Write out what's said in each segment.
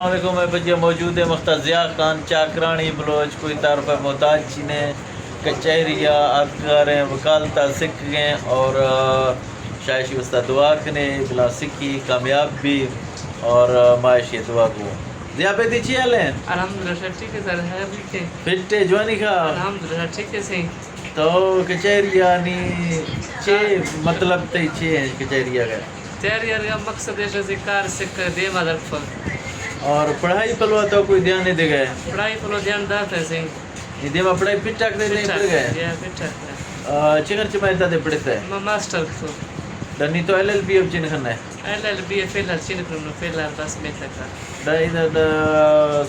السلام علیکم. میں بجے موجود ہے مختار ضیاء خان چاکرانی بلوچ کوئی تعارف محتاج چینے کچہریہ ادگاریں وکالتہ سکھ گئے اور شائشی وسطہ دعا کنے بلا سکھی کامیاب بھی اور معاشی دعا کو ضیاء پہ تھی چیئے لیں الحمدللہ سر ٹھیک ہے سر ہے بھی کہ پھٹے جوانی کا الحمدللہ ٹھیک ہے صحیح. تو کچہریہ نی چے مطلب تے چے ہیں کچہریہ کا تیاری کا مقصد ہے ذکر سکھ دے مدر پر اور پڑھائی پلوا تو کوئی دھیان نہیں دے گئے پڑھائی پر دھیان داتا ہے صحیح. یہ دیما پڑھائی پھٹک دے نہیں پڑھ گئے یا پھٹک چکر چمائتا دے پڑھتا ہے ماسٹر کو دنی تو ایل ایل بی اب چین کھنا ہے ایل ایل بی فی الحال چین کرنا فی الحال بس میں تک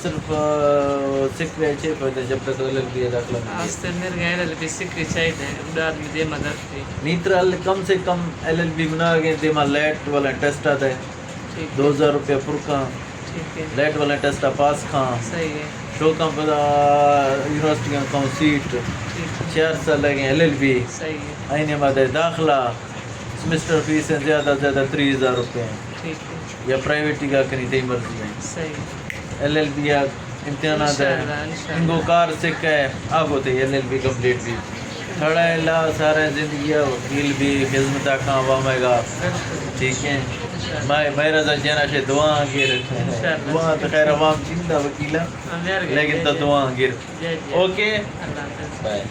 صرف سکھ رہے چھے پہلے جب تک ایل ایل بی داخلہ نہیں آستے میرے گئے ایل ایل بی سکری چاہیے تھے اڑاد میں دے مدد تھی نیترال کم سے کم ایل ایل بی بنا گئے دیما لیٹ والا ٹیسٹ آتا ہے 2000 روپے پر کھاں لیٹ والا ٹیسٹ پاس کھاں صحیح ہے شوکاں پدا یونیورسٹی کا سیٹ 4 سال لگیں ایل ایل بی صحیح ہے آئینے مادہ داخلہ سمسٹر فیس ہیں زیادہ زیادہ 3000 روپے ہیں ٹھیک ہے یا پرائیویٹی کا کنی تی مرضی ہے صحیح ایل ایل بی یا امتحانات ہے انگو کار سکھ ہے آپ ہوتے ایل ایل بی کمپلیٹ بھی کھڑا ہے اللہ سارے زندگی وکیل بھی خدمت کھاں وامے گا ٹھیک ہے میں رضا جینا شے دعا گر دعا تو خیر عوام چندہ وکیلہ لیکن تو دعا گر اوکے اللہ حافظ بائے